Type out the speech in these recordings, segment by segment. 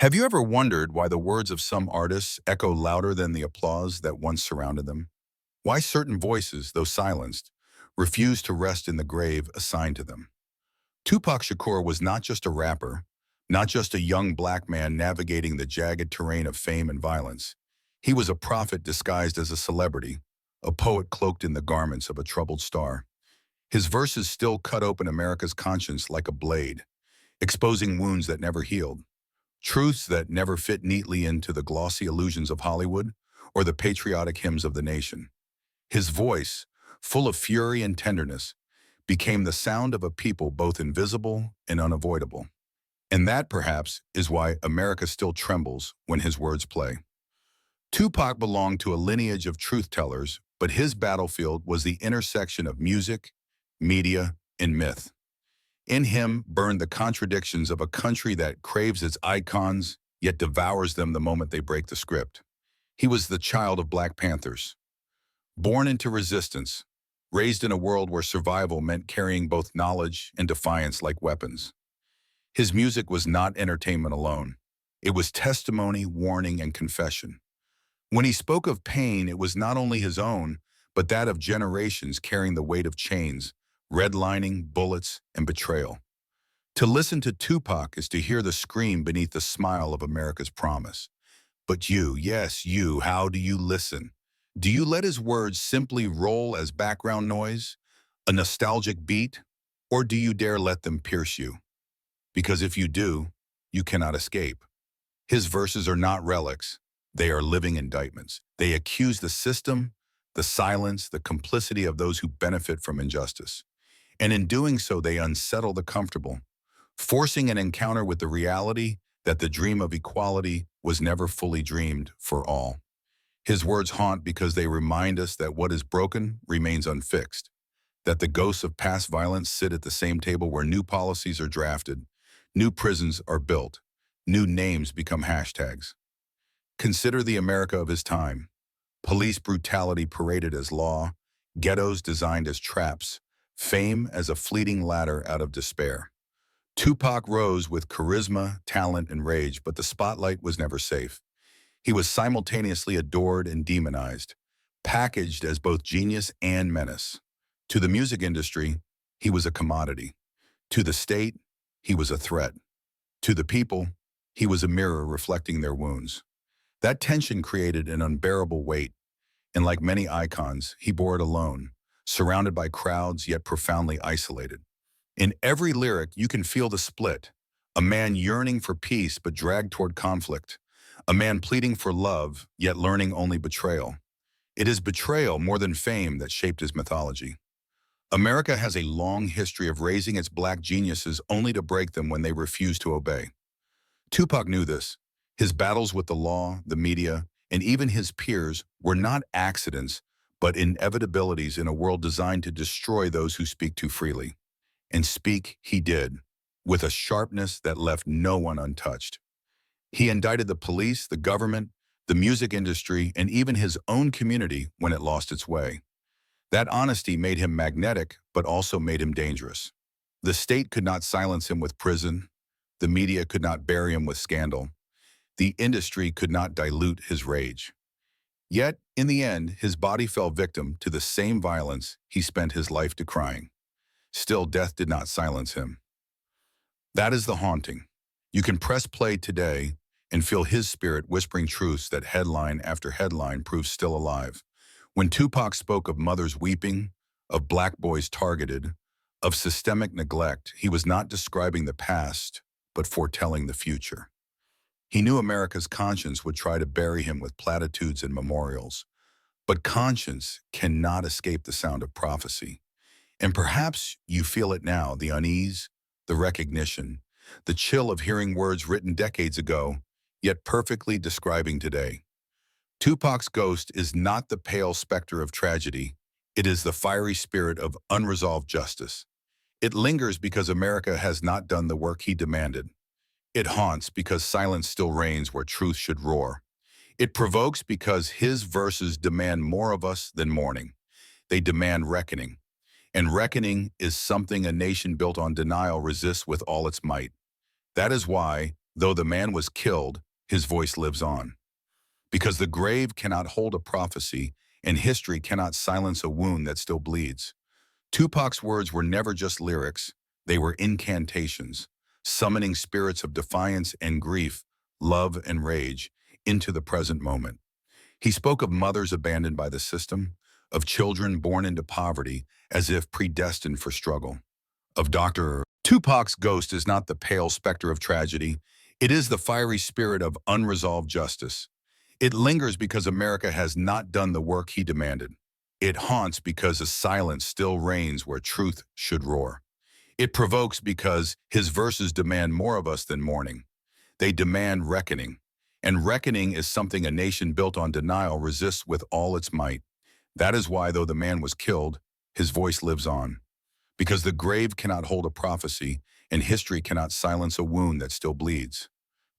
Have you ever wondered why the words of some artists echo louder than the applause that once surrounded them? Why certain voices, though silenced, refuse to rest in the grave assigned to them? Tupac Shakur was not just a rapper, not just a young black man navigating the jagged terrain of fame and violence. He was a prophet disguised as a celebrity, a poet cloaked in the garments of a troubled star. His verses still cut open America's conscience like a blade, exposing wounds that never healed. Truths that never fit neatly into the glossy illusions of Hollywood or the patriotic hymns of the nation. His voice, full of fury and tenderness, became the sound of a people both invisible and unavoidable. And that, perhaps, is why America still trembles when his words play. Tupac belonged to a lineage of truth-tellers, but his battlefield was the intersection of music, media, and myth. In him burned the contradictions of a country that craves its icons, yet devours them the moment they break the script. He was the child of Black Panthers, born into resistance, raised in a world where survival meant carrying both knowledge and defiance like weapons. His music was not entertainment alone. It was testimony, warning, and confession. When he spoke of pain, it was not only his own, but that of generations carrying the weight of chains, redlining, bullets, and betrayal. To listen to Tupac is to hear the scream beneath the smile of America's promise. But you, yes, you, how do you listen? Do you let his words simply roll as background noise, a nostalgic beat, or do you dare let them pierce you? Because if you do, you cannot escape. His verses are not relics. They are living indictments. They accuse the system, the silence, the complicity of those who benefit from injustice. And in doing so, they unsettle the comfortable, forcing an encounter with the reality that the dream of equality was never fully dreamed for all. His words haunt because they remind us that what is broken remains unfixed, that the ghosts of past violence sit at the same table where new policies are drafted, new prisons are built, new names become hashtags. Consider the America of his time. Police brutality paraded as law, ghettos designed as traps, fame as a fleeting ladder out of despair. Tupac rose with charisma, talent, and rage, but the spotlight was never safe. He was simultaneously adored and demonized, packaged as both genius and menace. To the music industry, he was a commodity. To the state, he was a threat. To the people, he was a mirror reflecting their wounds. That tension created an unbearable weight, and like many icons, he bore it alone, surrounded by crowds yet profoundly isolated. In every lyric, you can feel the split, a man yearning for peace but dragged toward conflict, a man pleading for love yet learning only betrayal. It is betrayal more than fame that shaped his mythology. America has a long history of raising its black geniuses only to break them when they refuse to obey. Tupac knew this. His battles with the law, the media, and even his peers were not accidents, but inevitabilities in a world designed to destroy those who speak too freely. And speak he did, with a sharpness that left no one untouched. He indicted the police, the government, the music industry, and even his own community when it lost its way. That honesty made him magnetic, but also made him dangerous. The state could not silence him with prison. The media could not bury him with scandal. The industry could not dilute his rage. Yet, in the end, his body fell victim to the same violence he spent his life decrying. Still, death did not silence him. That is the haunting. You can press play today and feel his spirit whispering truths that headline after headline proves still alive. When Tupac spoke of mothers weeping, of black boys targeted, of systemic neglect, he was not describing the past, but foretelling the future. He knew America's conscience would try to bury him with platitudes and memorials, but conscience cannot escape the sound of prophecy. And perhaps you feel it now, the unease, the recognition, the chill of hearing words written decades ago, yet perfectly describing today. Tupac's ghost is not the pale specter of tragedy. It is the fiery spirit of unresolved justice. It lingers because America has not done the work he demanded. It haunts because silence still reigns where truth should roar. It provokes because his verses demand more of us than mourning. They demand reckoning. And reckoning is something a nation built on denial resists with all its might. That is why, Though the man was killed, his voice lives on. Because the grave cannot hold a prophecy, and history cannot silence a wound that still bleeds. Tupac's words were never just lyrics, they were incantations, summoning spirits of defiance and grief, love and rage, into the present moment. He spoke of mothers abandoned by the system, of children born into poverty as if predestined for struggle, of Dr. Tupac's ghost is not the pale specter of tragedy, it is the fiery spirit of unresolved justice. It lingers because America has not done the work he demanded. It haunts because a silence still reigns where truth should roar. It provokes because his verses demand more of us than mourning. They demand reckoning. And reckoning is something a nation built on denial resists with all its might. That is why, though the man was killed, his voice lives on. Because the grave cannot hold a prophecy, and history cannot silence a wound that still bleeds.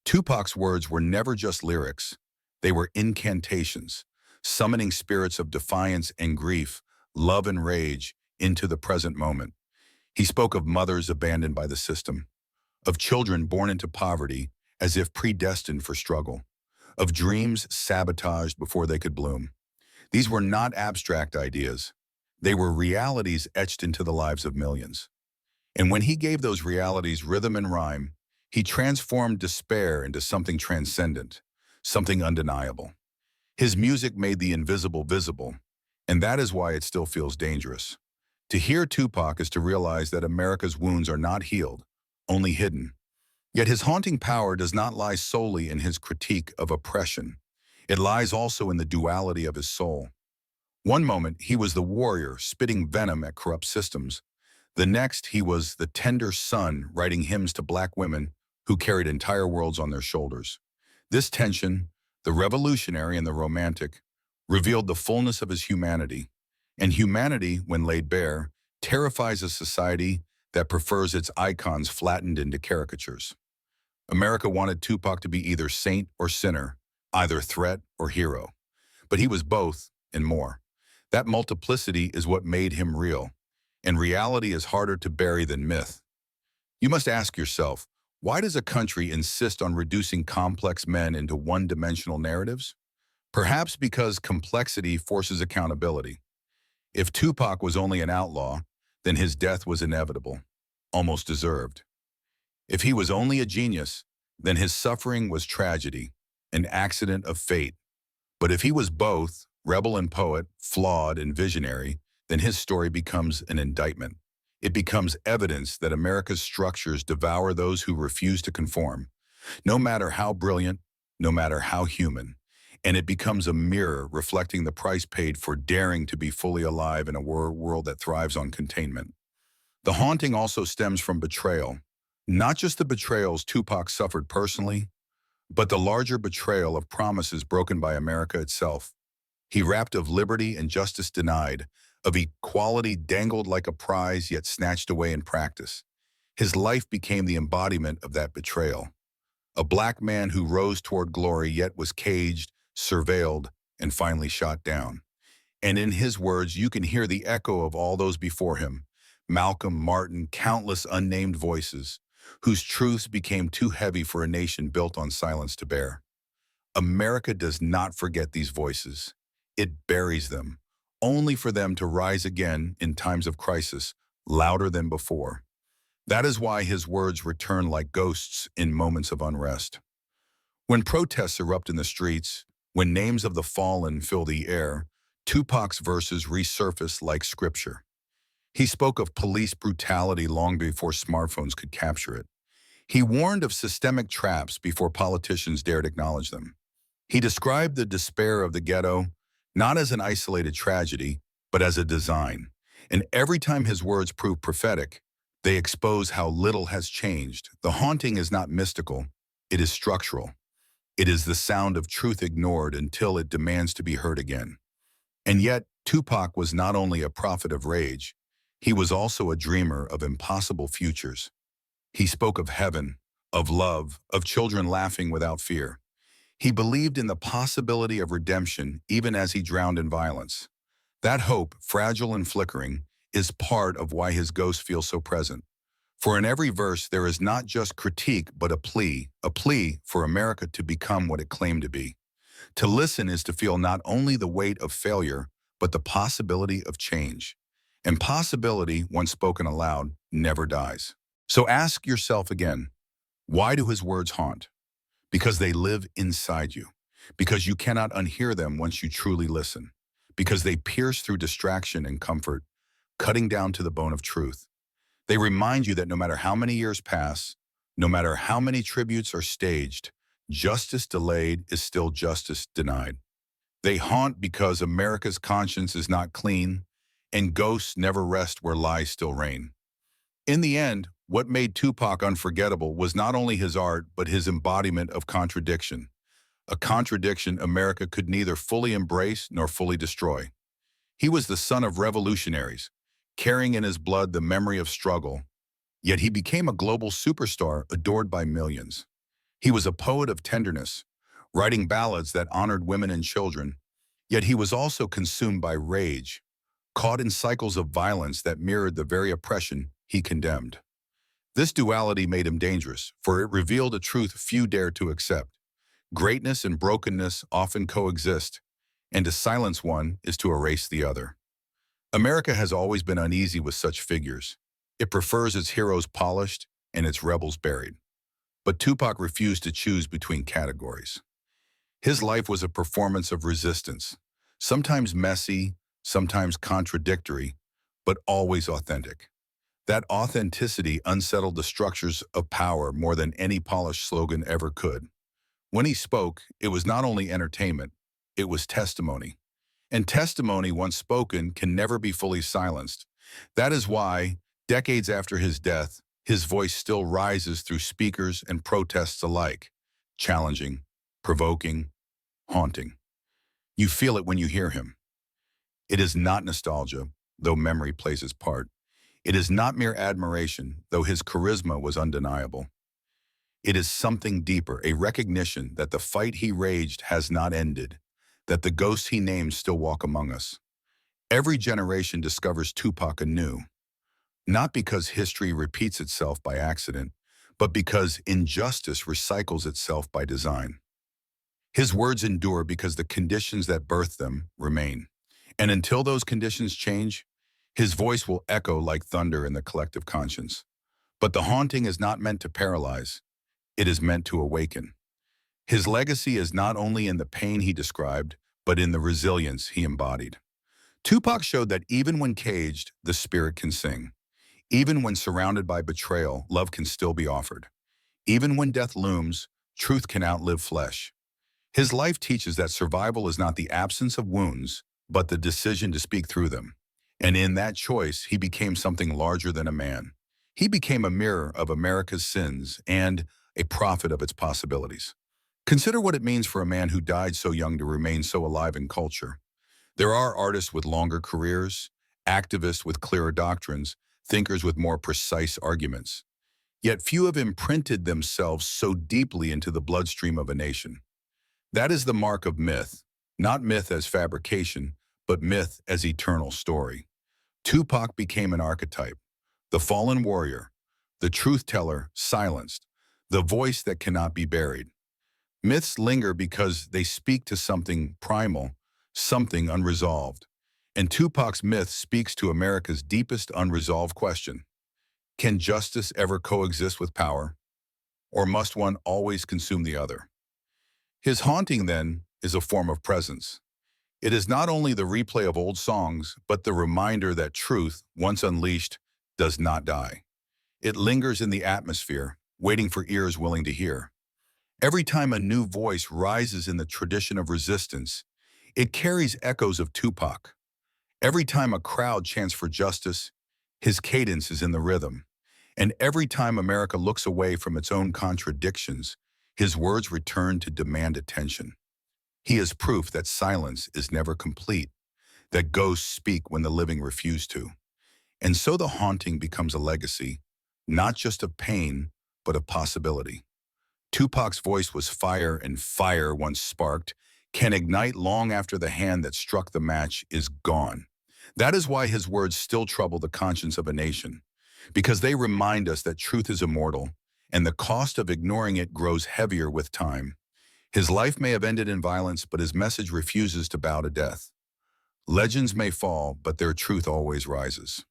Tupac's words were never just lyrics. They were incantations, summoning spirits of defiance and grief, love and rage, into the present moment. He spoke of mothers abandoned by the system, of children born into poverty as if predestined for struggle, of dreams sabotaged before they could bloom. These were not abstract ideas. They were realities etched into the lives of millions. And when he gave those realities rhythm and rhyme, he transformed despair into something transcendent, something undeniable. His music made the invisible visible, and that is why it still feels dangerous. To hear Tupac is to realize that America's wounds are not healed, only hidden. Yet his haunting power does not lie solely in his critique of oppression. It lies also in the duality of his soul. One moment, he was the warrior spitting venom at corrupt systems. The next, he was the tender son writing hymns to black women who carried entire worlds on their shoulders. This tension, the revolutionary and the romantic, revealed the fullness of his humanity. And humanity, when laid bare, terrifies a society that prefers its icons flattened into caricatures. America wanted Tupac to be either saint or sinner, either threat or hero. But he was both and more. That multiplicity is what made him real, and reality is harder to bury than myth. You must ask yourself, why does a country insist on reducing complex men into one-dimensional narratives? Perhaps because complexity forces accountability. If Tupac was only an outlaw, then his death was inevitable, almost deserved. If he was only a genius, then his suffering was tragedy, an accident of fate. But if he was both, rebel and poet, flawed and visionary, then his story becomes an indictment. It becomes evidence that America's structures devour those who refuse to conform, no matter how brilliant, no matter how human. And it becomes a mirror reflecting the price paid for daring to be fully alive in a world that thrives on containment. The haunting also stems from betrayal, not just the betrayals Tupac suffered personally, but the larger betrayal of promises broken by America itself. He rapped of liberty and justice denied, of equality dangled like a prize yet snatched away in practice. His life became the embodiment of that betrayal. A black man who rose toward glory yet was caged, surveilled, and finally shot down. And in his words, you can hear the echo of all those before him, Malcolm, Martin, countless unnamed voices, whose truths became too heavy for a nation built on silence to bear. America does not forget these voices. It buries them, only for them to rise again in times of crisis, louder than before. That is why his words return like ghosts in moments of unrest. When protests erupt in the streets, when names of the fallen fill the air, Tupac's verses resurface like scripture. He spoke of police brutality long before smartphones could capture it. He warned of systemic traps before politicians dared acknowledge them. He described the despair of the ghetto not as an isolated tragedy, but as a design. And every time his words prove prophetic, they expose how little has changed. The haunting is not mystical, it is structural. It is the sound of truth ignored until it demands to be heard again. And yet, Tupac was not only a prophet of rage, he was also a dreamer of impossible futures. He spoke of heaven, of love, of children laughing without fear. He believed in the possibility of redemption even as he drowned in violence. That hope, fragile and flickering, is part of why his ghost feels so present. For in every verse there is not just critique but a plea for America to become what it claimed to be. To listen is to feel not only the weight of failure, but the possibility of change. And possibility, once spoken aloud, never dies. So ask yourself again, why do his words haunt? Because they live inside you. Because you cannot unhear them once you truly listen. Because they pierce through distraction and comfort, cutting down to the bone of truth. They remind you that no matter how many years pass, no matter how many tributes are staged, justice delayed is still justice denied. They haunt because America's conscience is not clean, and ghosts never rest where lies still reign. In the end, what made Tupac unforgettable was not only his art, but his embodiment of contradiction, a contradiction America could neither fully embrace nor fully destroy. He was the son of revolutionaries, carrying in his blood the memory of struggle, yet he became a global superstar adored by millions. He was a poet of tenderness, writing ballads that honored women and children, yet he was also consumed by rage, caught in cycles of violence that mirrored the very oppression he condemned. This duality made him dangerous, for it revealed a truth few dare to accept. Greatness and brokenness often coexist, and to silence one is to erase the other. America has always been uneasy with such figures. It prefers its heroes polished and its rebels buried. But Tupac refused to choose between categories. His life was a performance of resistance, sometimes messy, sometimes contradictory, but always authentic. That authenticity unsettled the structures of power more than any polished slogan ever could. When he spoke, it was not only entertainment, it was testimony. And testimony, once spoken, can never be fully silenced. That is why, decades after his death, his voice still rises through speakers and protests alike, challenging, provoking, haunting. You feel it when you hear him. It is not nostalgia, though memory plays its part. It is not mere admiration, though his charisma was undeniable. It is something deeper, a recognition that the fight he raged has not ended, that the ghosts he named still walk among us. Every generation discovers Tupac anew, not because history repeats itself by accident, but because injustice recycles itself by design. His words endure because the conditions that birthed them remain. And until those conditions change, his voice will echo like thunder in the collective conscience. But the haunting is not meant to paralyze, it is meant to awaken. His legacy is not only in the pain he described, but in the resilience he embodied. Tupac showed that even when caged, the spirit can sing. Even when surrounded by betrayal, love can still be offered. Even when death looms, truth can outlive flesh. His life teaches that survival is not the absence of wounds, but the decision to speak through them. And in that choice, he became something larger than a man. He became a mirror of America's sins and a prophet of its possibilities. Consider what it means for a man who died so young to remain so alive in culture. There are artists with longer careers, activists with clearer doctrines, thinkers with more precise arguments. Yet few have imprinted themselves so deeply into the bloodstream of a nation. That is the mark of myth, not myth as fabrication, but myth as eternal story. Tupac became an archetype, the fallen warrior, the truth teller silenced, the voice that cannot be buried. Myths linger because they speak to something primal, something unresolved. And Tupac's myth speaks to America's deepest unresolved question. Can justice ever coexist with power? Or must one always consume the other? His haunting, then, is a form of presence. It is not only the replay of old songs, but the reminder that truth, once unleashed, does not die. It lingers in the atmosphere, waiting for ears willing to hear. Every time a new voice rises in the tradition of resistance, it carries echoes of Tupac. Every time a crowd chants for justice, his cadence is in the rhythm. And every time America looks away from its own contradictions, his words return to demand attention. He is proof that silence is never complete, that ghosts speak when the living refuse to. And so the haunting becomes a legacy, not just of pain, but of possibility. Tupac's voice was fire, and fire, once sparked, can ignite long after the hand that struck the match is gone. That is why his words still trouble the conscience of a nation. because they remind us that truth is immortal, and the cost of ignoring it grows heavier with time. His life may have ended in violence, but his message refuses to bow to death. Legends may fall, but their truth always rises.